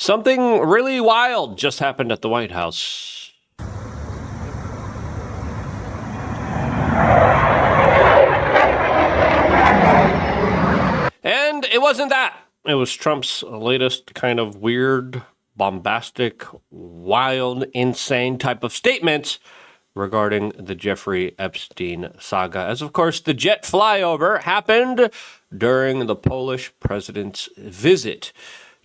Something really wild just happened at the White House. And it wasn't that. It was Trump's latest kind of weird, bombastic, wild, insane type of statements regarding the Jeffrey Epstein saga. As, of course, the jet flyover happened during the Polish president's visit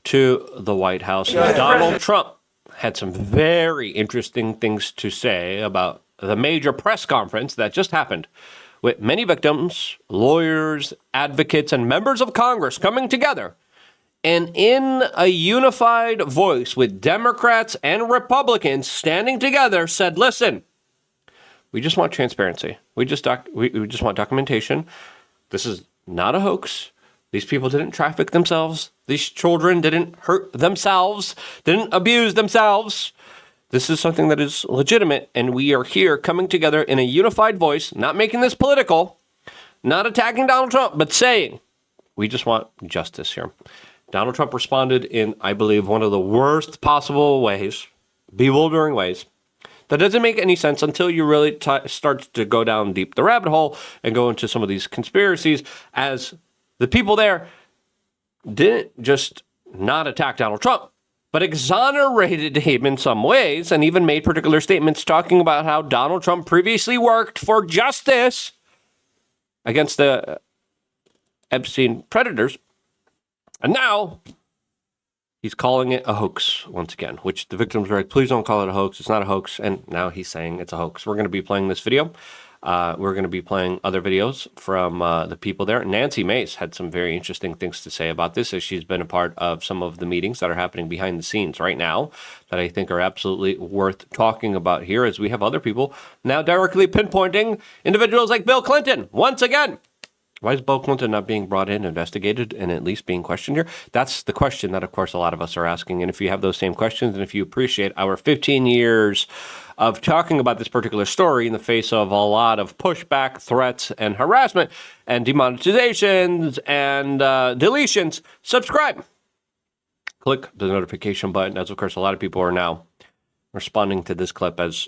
to the White House. Donald Trump had some very interesting things to say about the major press conference that just happened, with many victims, lawyers, advocates, and members of Congress coming together and in a unified voice with Democrats and Republicans standing together said, listen, we just want transparency. We just want documentation. This is not a hoax. These people didn't traffic themselves. These children didn't hurt themselves, didn't abuse themselves. This is something that is legitimate, and we are here coming together in a unified voice, not making this political, not attacking Donald Trump, but saying, we just want justice here. Donald Trump responded in, I believe, one of the worst possible ways, bewildering ways. That doesn't make any sense until you really start to go down deep the rabbit hole and go into some of these conspiracies, as the people there didn't just not attack Donald Trump, but exonerated him in some ways and even made particular statements talking about how Donald Trump previously worked for justice against the Epstein predators. And now he's calling it a hoax once again, which the victims were like, please don't call it a hoax. It's not a hoax. And now he's saying it's a hoax. We're going to be playing this video. We're going to be playing other videos from the people there. Nancy Mace had some very interesting things to say about this, as she's been a part of some of the meetings that are happening behind the scenes right now that I think are absolutely worth talking about here, as we have other people now directly pinpointing individuals like Bill Clinton once again. Why is Bill Clinton not being brought in, investigated, and at least being questioned here? That's the question that, of course, a lot of us are asking. And if you have those same questions, and if you appreciate our 15 years of talking about this particular story in the face of a lot of pushback, threats, and harassment, and demonetizations, and deletions, subscribe. Click the notification button, as, of course, a lot of people are now responding to this clip, as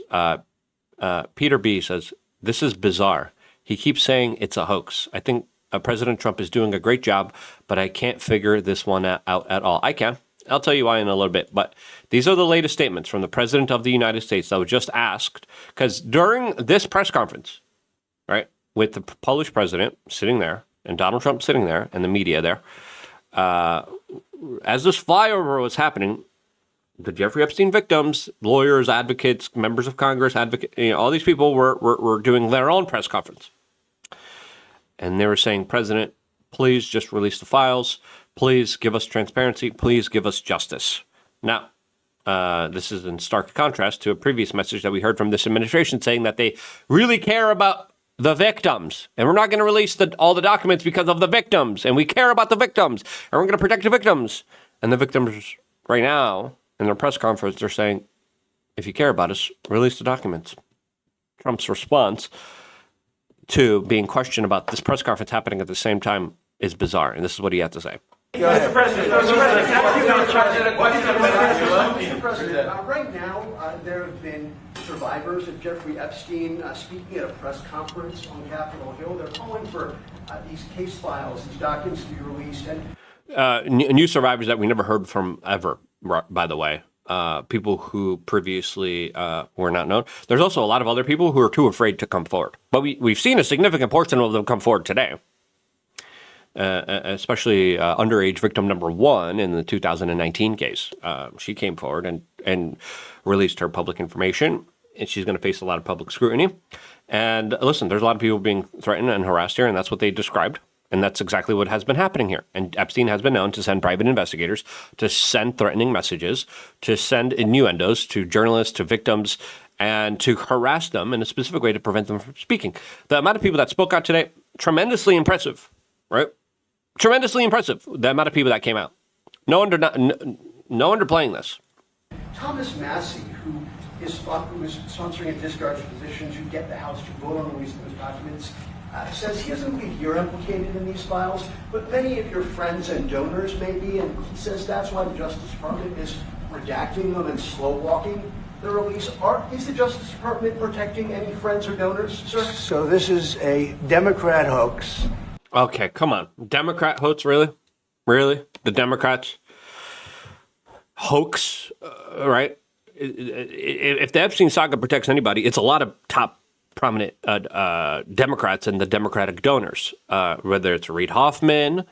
Peter B. says, this is bizarre. He keeps saying it's a hoax. I think President Trump is doing a great job, but I can't figure this one out at all. I can. I'll tell you why in a little bit. But these are the latest statements from the President of the United States that was just asked. Because during this press conference, right, with the Polish president sitting there and Donald Trump sitting there and the media there, as this flyover was happening, the Jeffrey Epstein victims, lawyers, advocates, members of Congress, all these people were doing their own press conference. And they were saying, President, please just release the files. Please give us transparency. Please give us justice. Now, this is in stark contrast to a previous message that we heard from this administration saying that they really care about the victims. And we're not going to release all the documents because of the victims. And we care about the victims. And we're going to protect the victims. And the victims right now, in their press conference, they're saying, if you care about us, release the documents. Trump's response to being questioned about this press conference happening at the same time is bizarre. And this is what he had to say. Mr. President, right now, there have been survivors of Jeffrey Epstein speaking at a press conference on Capitol Hill. They're calling for these case files, these documents to be released. And new survivors that we never heard from ever, by the way. People who previously were not known. There's also a lot of other people who are too afraid to come forward. But we've seen a significant portion of them come forward today, especially underage victim number 1 in the 2019 case. She came forward and released her public information, and she's going to face a lot of public scrutiny. And listen, there's a lot of people being threatened and harassed here, and that's what they described. And that's exactly what has been happening here. And Epstein has been known to send private investigators, to send threatening messages, to send innuendos to journalists, to victims, and to harass them in a specific way to prevent them from speaking. The amount of people that spoke out today, tremendously impressive, right? Tremendously impressive, the amount of people that came out. No underplaying this. Thomas Massey, who is sponsoring a discharge position to get the House to vote on the release of those documents, says he doesn't believe you're implicated in these files, but many of your friends and donors may be, and he says that's why the Justice Department is redacting them and slow walking the release. Is the Justice Department protecting any friends or donors, sir? So this is a Democrat hoax. Okay, come on. Democrat hoax, really? Really? The Democrats hoax, right? If the Epstein saga protects anybody, it's a lot of top prominent Democrats and the Democratic donors, whether it's Reid Hoffman,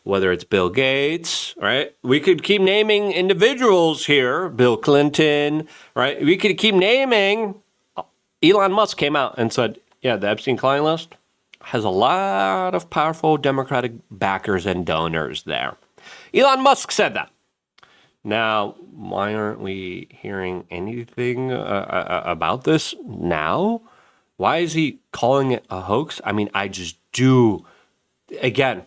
whether it's Bill Gates, right? We could keep naming individuals here, Bill Clinton, right? We could keep naming. Elon Musk came out and said, yeah, the Epstein client list has a lot of powerful Democratic backers and donors there. Elon Musk said that. Now, why aren't we hearing anything about this now? Why is he calling it a hoax? I mean, I just do. Again,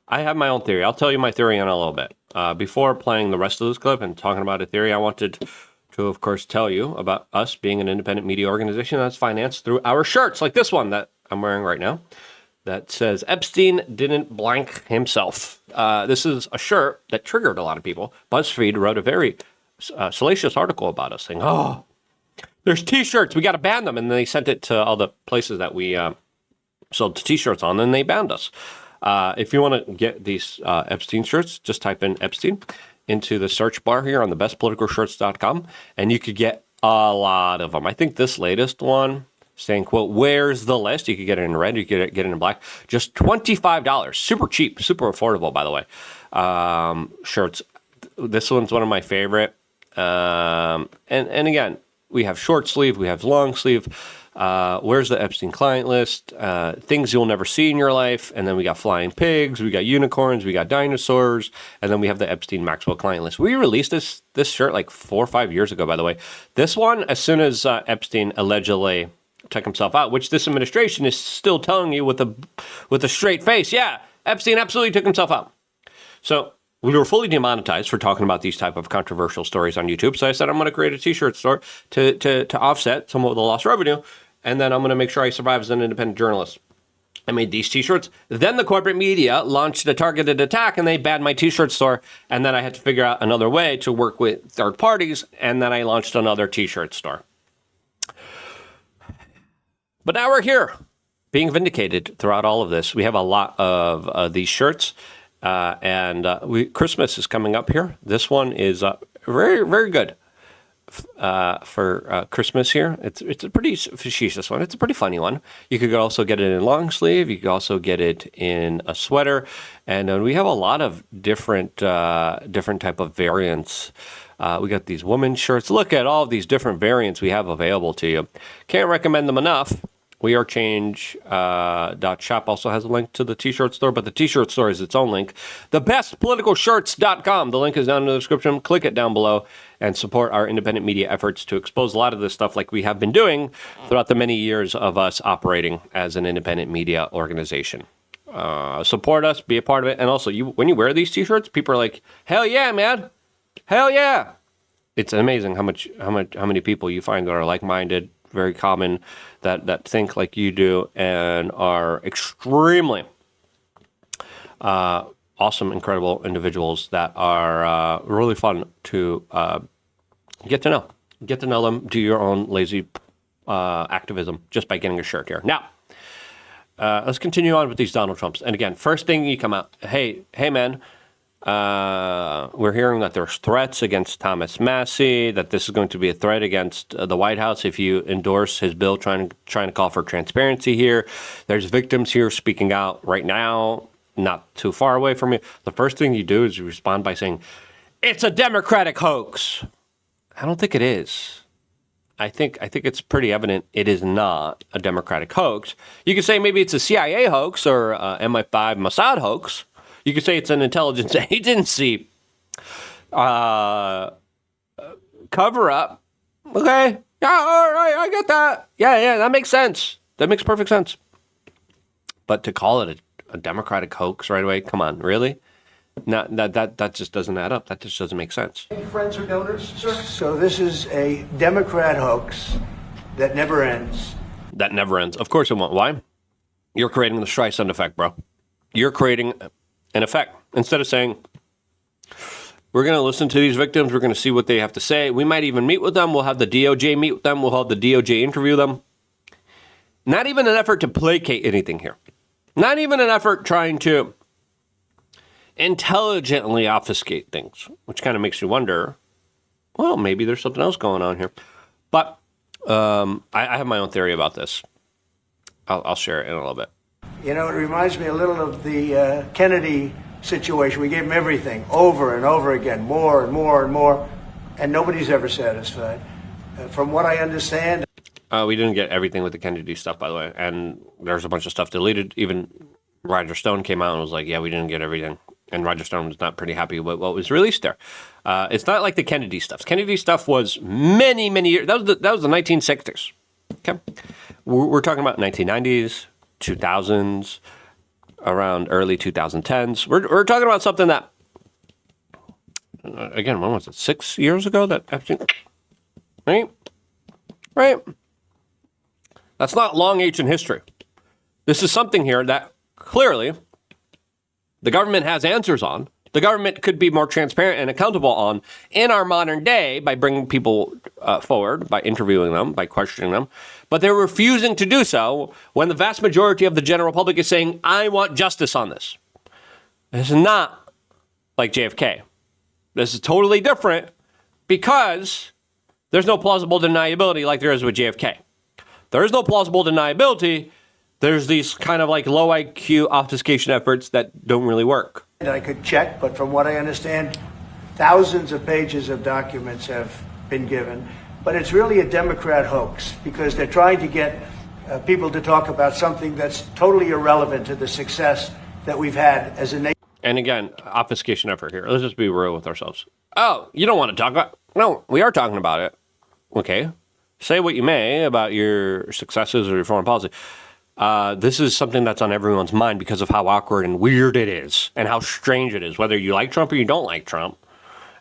I have my own theory. I'll tell you my theory in a little bit. Before playing the rest of this clip and talking about a theory, I wanted to, of course, tell you about us being an independent media organization that's financed through our shirts, like this one that I'm wearing right now, that says Epstein didn't blank himself. This is a shirt that triggered a lot of people. BuzzFeed wrote a very salacious article about us saying, oh, there's T-shirts, we got to ban them. And then they sent it to all the places that we sold T-shirts on, and they banned us. If you want to get these Epstein shirts, just type in Epstein into the search bar here on the bestpoliticalshirts.com, and you could get a lot of them. I think this latest one, saying, quote, where's the list? You could get it in red, you could get it in black. Just $25. Super cheap, super affordable, by the way. Shirts. This one's one of my favorite. And again, we have short sleeve, we have long sleeve. Where's the Epstein client list? Things you'll never see in your life. And then we got flying pigs, we got unicorns, we got dinosaurs, and then we have the Epstein Maxwell client list. We released this shirt like 4 or 5 years ago, by the way. This one, as soon as Epstein allegedly took himself out, which this administration is still telling you with a straight face, yeah, Epstein absolutely took himself out. So we were fully demonetized for talking about these type of controversial stories on YouTube. So I said, I'm going to create a T-shirt store to offset some of the lost revenue. And then I'm going to make sure I survive as an independent journalist. I made these T-shirts. Then the corporate media launched a targeted attack and they banned my T-shirt store. And then I had to figure out another way to work with third parties. And then I launched another T-shirt store. But now we're here, being vindicated throughout all of this. We have a lot of these shirts. Christmas is coming up here. This one is very, very good for Christmas here. It's a pretty facetious one. It's a pretty funny one. You could also get it in long sleeve. You could also get it in a sweater. And we have a lot of different type of variants. We got these women's shirts. Look at all of these different variants we have available to you. Can't recommend them enough. WeAreChange.shop also has a link to the T-shirt store, but the T-shirt store is its own link. TheBestPoliticalShirts.com. The link is down in the description. Click it down below and support our independent media efforts to expose a lot of this stuff like we have been doing throughout the many years of us operating as an independent media organization. Support us, be a part of it. And also, when you wear these T-shirts, people are like, hell yeah, man. Hell yeah. It's amazing how many people you find that are like-minded, very common, that think like you do and are extremely awesome, incredible individuals that are really fun to get to know. Get to know them, do your own lazy activism just by getting a shirt here. Now, let's continue on with these Donald Trumps. And again, first thing you come out, hey man, we're hearing that there's threats against Thomas Massie, that this is going to be a threat against the White House if you endorse his bill trying to call for transparency here. There's victims here speaking out right now, not too far away from you. The first thing you do is you respond by saying, it's a Democratic hoax. I don't think it is. I think it's pretty evident it is not a Democratic hoax. You could say maybe it's a CIA hoax or MI5 Mossad hoax. You could say it's an intelligence agency cover up. Okay. Yeah, all right, I get that. Yeah, that makes sense. That makes perfect sense. But to call it a Democratic hoax right away, come on, really? No, that just doesn't add up. That just doesn't make sense. Any friends or donors, sir? So this is a Democrat hoax that never ends. That never ends. Of course it won't. Why? You're creating the Streisand effect, bro. You're creating an effect. Instead of saying, we're going to listen to these victims, we're going to see what they have to say. We might even meet with them. We'll have the DOJ meet with them. We'll have the DOJ interview them. Not even an effort to placate anything here. Not even an effort trying to intelligently obfuscate things, which kind of makes you wonder, well, maybe there's something else going on here. But I have my own theory about this. I'll share it in a little bit. You know, it reminds me a little of the Kennedy situation. We gave him everything over and over again, more and more and more, and nobody's ever satisfied. From what I understand... we didn't get everything with the Kennedy stuff, by the way, and there's a bunch of stuff deleted. Even Roger Stone came out and was like, yeah, we didn't get everything. And Roger Stone was not pretty happy with what was released there. It's not like the Kennedy stuff. Kennedy stuff was many, many years. That was the 1960s. Okay, we're talking about 1990s, 2000s, around early 2010s. We're talking about something that, again, when was it? 6 years ago? That right. That's not long ancient history. This is something here that clearly the government has answers on. The government could be more transparent and accountable on in our modern day by bringing people forward, by interviewing them, by questioning them. But they're refusing to do so when the vast majority of the general public is saying, I want justice on this. This is not like JFK. This is totally different because there's no plausible deniability like there is with JFK. There is no plausible deniability. There's these kind of like low IQ obfuscation efforts that don't really work. I could check, but from what I understand, thousands of pages of documents have been given. But it's really a Democrat hoax because they're trying to get people to talk about something that's totally irrelevant to the success that we've had as a nation. And again, obfuscation effort here. Let's just be real with ourselves. Oh, you don't want to talk about... No, we are talking about it. Okay. Say what you may about your successes or your foreign policy. This is something that's on everyone's mind because of how awkward and weird it is and how strange it is, whether you like Trump or you don't like Trump.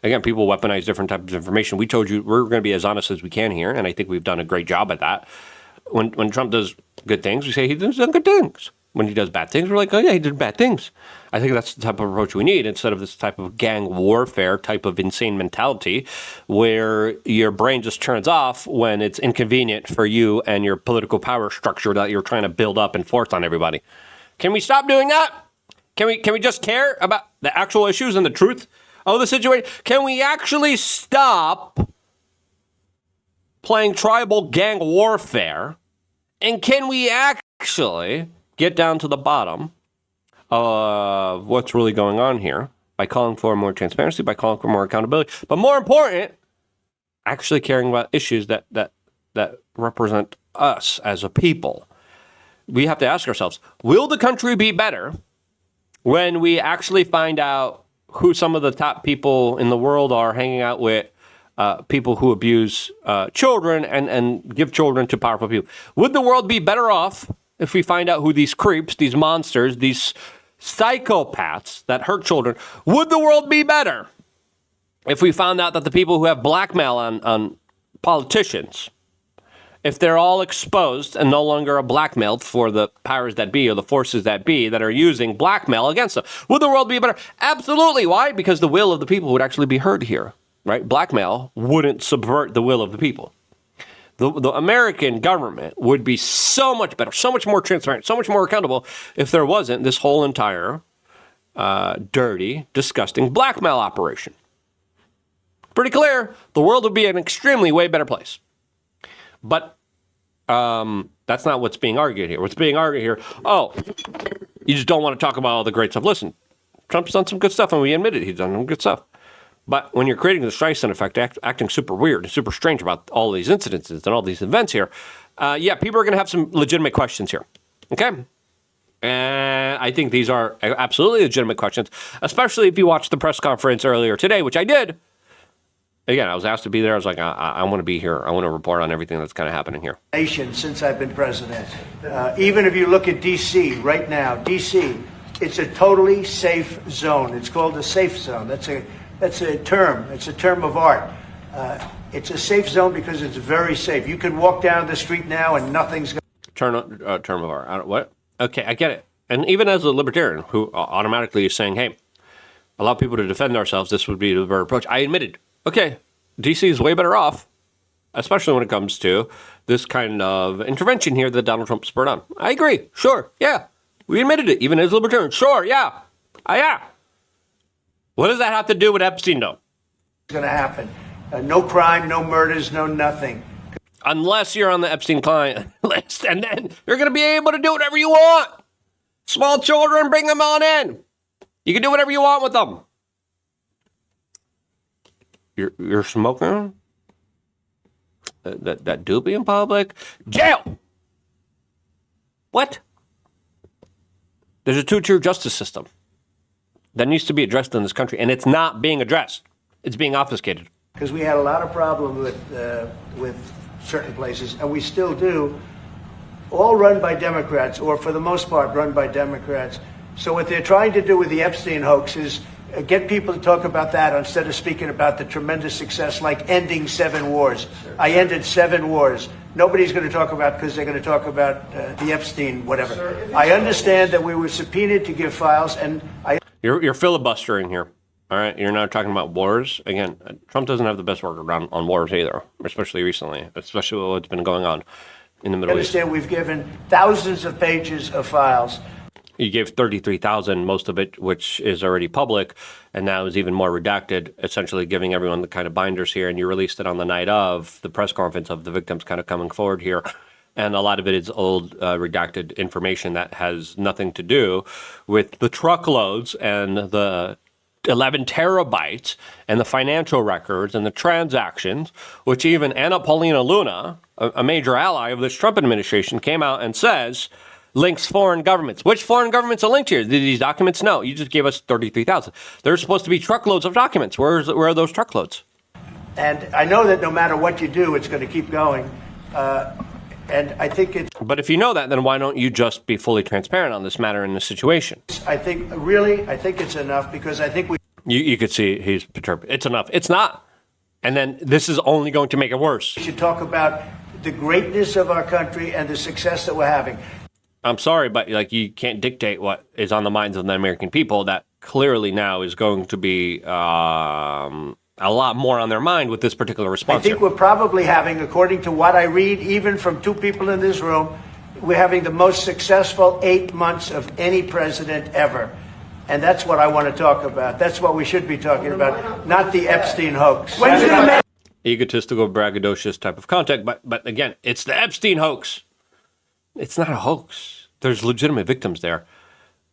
Again, people weaponize different types of information. We told you we're going to be as honest as we can here, and I think we've done a great job at that. When Trump does good things, we say he's done good things. When he does bad things, we're like, oh yeah, he did bad things. I think that's the type of approach we need instead of this type of gang warfare type of insane mentality where your brain just turns off when it's inconvenient for you and your political power structure that you're trying to build up and force on everybody. Can we stop doing that? Can we just care about the actual issues and the truth of the situation? Can we actually stop playing tribal gang warfare? And can we actually get down to the bottom of what's really going on here by calling for more transparency, by calling for more accountability, but more important, actually caring about issues that represent us as a people? We have to ask ourselves, will the country be better when we actually find out who some of the top people in the world are hanging out with, people who abuse children and give children to powerful people? Would the world be better off if we find out who these creeps, these monsters, these psychopaths that hurt children? Would the world be better if we found out that the people who have blackmail on politicians, if they're all exposed and no longer are blackmailed for the powers that be or the forces that be that are using blackmail against them? Would the world be better? Absolutely. Why? Because the will of the people would actually be heard here, right? Blackmail wouldn't subvert the will of the people. The American government would be so much better, so much more transparent, so much more accountable if there wasn't this whole entire dirty, disgusting blackmail operation. Pretty clear, the world would be an extremely way better place. But that's not what's being argued here. What's being argued here, oh, you just don't want to talk about all the great stuff. Listen, Trump's done some good stuff, and we admit it. He's done some good stuff. But when you're creating the Streisand effect, acting super weird and super strange about all these incidences and all these events here, people are going to have some legitimate questions here. Okay? And I think these are absolutely legitimate questions, especially if you watched the press conference earlier today, which I did. Again, I was asked to be there. I was like, I want to be here. I want to report on everything that's kind of happening here. Nation since I've been president. Even if you look at D.C. right now, D.C., it's a totally safe zone. It's called a safe zone. That's a term. It's a term of art. It's a safe zone because it's very safe. You can walk down the street now and nothing's going term of art. What? Okay, I get it. And even as a libertarian who automatically is saying, hey, allow people to defend ourselves, this would be the better approach. I admitted, okay, DC is way better off, especially when it comes to this kind of intervention here that Donald Trump spurred on. I agree. Sure. Yeah. We admitted it, even as libertarians. Sure. Yeah. Yeah. What does that have to do with Epstein, though? It's going to happen. No crime, no murders, no nothing. Unless you're on the Epstein client list, and then you're going to be able to do whatever you want. Small children, bring them on in. You can do whatever you want with them. You're smoking? That doobie in public? Jail! What? There's a two-tier justice system that needs to be addressed in this country, and it's not being addressed. It's being obfuscated. Because we had a lot of problems with certain places, and we still do, all run by Democrats, or for the most part run by Democrats. So what they're trying to do with the Epstein hoax is get people to talk about that instead of speaking about the tremendous success like ending 7 wars. I ended 7 wars. Nobody's going to talk about, because they're going to talk about the Epstein whatever. I understand that we were subpoenaed to give files, and You're filibustering here. All right, you're not talking about wars. Again, Trump doesn't have the best record on wars either, especially recently, especially what's been going on in the Middle East. I understand we've given thousands of pages of files. You gave 33,000, most of it, which is already public, and now is even more redacted, essentially giving everyone the kind of binders here. And you released it on the night of the press conference of the victims kind of coming forward here. And a lot of it is old redacted information that has nothing to do with the truckloads and the 11 terabytes and the financial records and the transactions, which even Anna Paulina Luna, a major ally of this Trump administration, came out and says links foreign governments. Which foreign governments are linked here? These documents? No, you just gave us 33,000. There's supposed to be truckloads of documents. Where are those truckloads? And I know that no matter what you do, it's going to keep going. And I think it's... But if you know that, then why don't you just be fully transparent on this matter in this situation? I think it's enough, because I think we... You could see he's perturbed. It's enough. It's not. And then this is only going to make it worse. We should talk about the greatness of our country and the success that we're having. I'm sorry, but you can't dictate what is on the minds of the American people. That clearly now is going to be a lot more on their mind with this particular response. I think we're probably having, according to what I read, even from 2 people in this room, we're having the most successful 8 months of any president ever. And that's what I want to talk about. That's what we should be talking about, not the Epstein hoax. Egotistical, braggadocious type of content, but again, it's the Epstein hoax. It's not a hoax. There's legitimate victims there.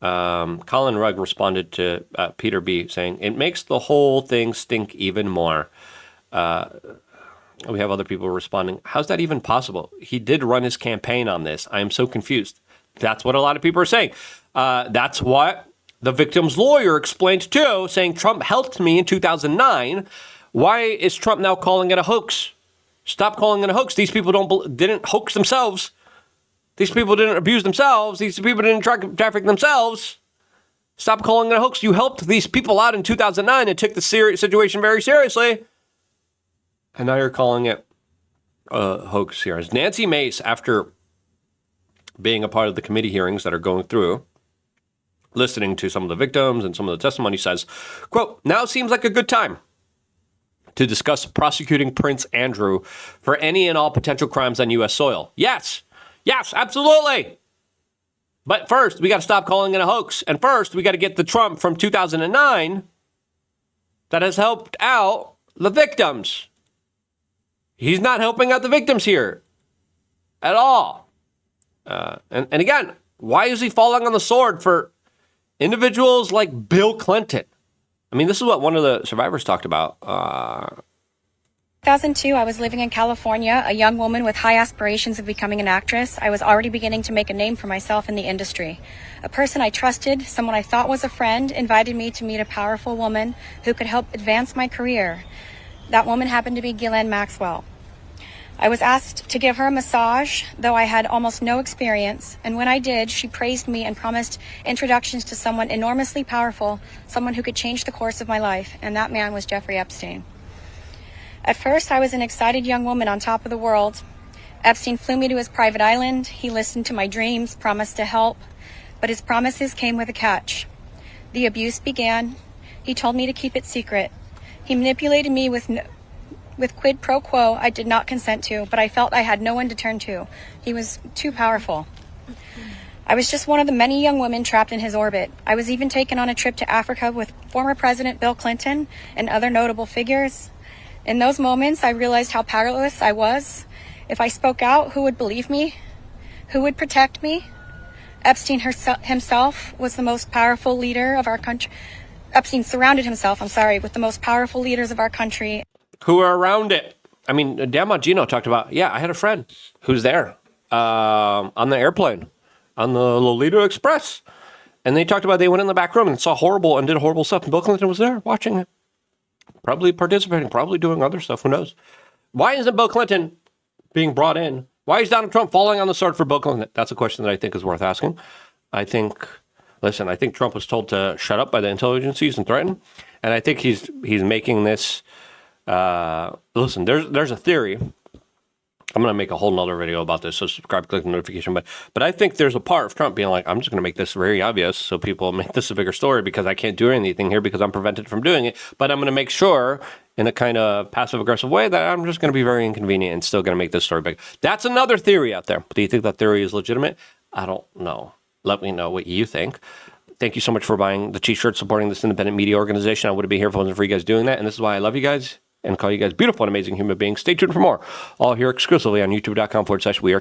Colin Rugg responded to Peter B. saying, it makes the whole thing stink even more. We have other people responding. How's that even possible? He did run his campaign on this. I am so confused. That's what a lot of people are saying. That's what the victim's lawyer explained too, saying Trump helped me in 2009. Why is Trump now calling it a hoax? Stop calling it a hoax. These people didn't hoax themselves. These people didn't abuse themselves. These people didn't traffic themselves. Stop calling it a hoax. You helped these people out in 2009 and took the situation very seriously. And now you're calling it a hoax here. As Nancy Mace, after being a part of the committee hearings that are going through, listening to some of the victims and some of the testimony, says, quote, now seems like a good time to discuss prosecuting Prince Andrew for any and all potential crimes on U.S. soil. Yes, absolutely. But first, we got to stop calling it a hoax. And first, we got to get the Trump from 2009 that has helped out the victims. He's not helping out the victims here at all. And again, why is he falling on the sword for individuals like Bill Clinton? I mean, this is what one of the survivors talked about. 2002, I was living in California, a young woman with high aspirations of becoming an actress. I was already beginning to make a name for myself in the industry. A person I trusted, someone I thought was a friend, invited me to meet a powerful woman who could help advance my career. That woman happened to be Ghislaine Maxwell. I was asked to give her a massage, though I had almost no experience, and when I did, she praised me and promised introductions to someone enormously powerful, someone who could change the course of my life, and that man was Jeffrey Epstein. At first, I was an excited young woman on top of the world. Epstein flew me to his private island. He listened to my dreams, promised to help. but his promises came with a catch. The abuse began. He told me to keep it secret. He manipulated me with quid pro quo I did not consent to, but I felt I had no one to turn to. He was too powerful. I was just one of the many young women trapped in his orbit. I was even taken on a trip to Africa with former President Bill Clinton and other notable figures. In those moments, I realized how powerless I was. If I spoke out, who would believe me? Who would protect me? Epstein himself was the most powerful leader of our country. Epstein surrounded himself, with the most powerful leaders of our country. Who are around it. I mean, Dan Bongino talked about, I had a friend who's there on the airplane, on the Lolita Express. And they talked about they went in the back room and saw horrible and did horrible stuff. And Bill Clinton was there watching it, probably participating, probably doing other stuff. Who knows? Why isn't Bill Clinton being brought in? Why is Donald Trump falling on the sword for Bill Clinton? That's a question that I think is worth asking. I think Trump was told to shut up by the intelligence agencies and threaten. And I think he's making this. Listen, there's a theory. I'm going to make a whole nother video about this, so subscribe, click the notification. But I think there's a part of Trump being like, I'm just going to make this very obvious so people make this a bigger story because I can't do anything here because I'm prevented from doing it. But I'm going to make sure in a kind of passive-aggressive way that I'm just going to be very inconvenient and still going to make this story big. That's another theory out there. Do you think that theory is legitimate? I don't know. Let me know what you think. Thank you so much for buying the t-shirt, supporting this independent media organization. I wouldn't be here if it wasn't for you guys doing that. And this is why I love you guys and call you guys beautiful and amazing human beings. Stay tuned for more. All here exclusively on youtube.com/wearechange.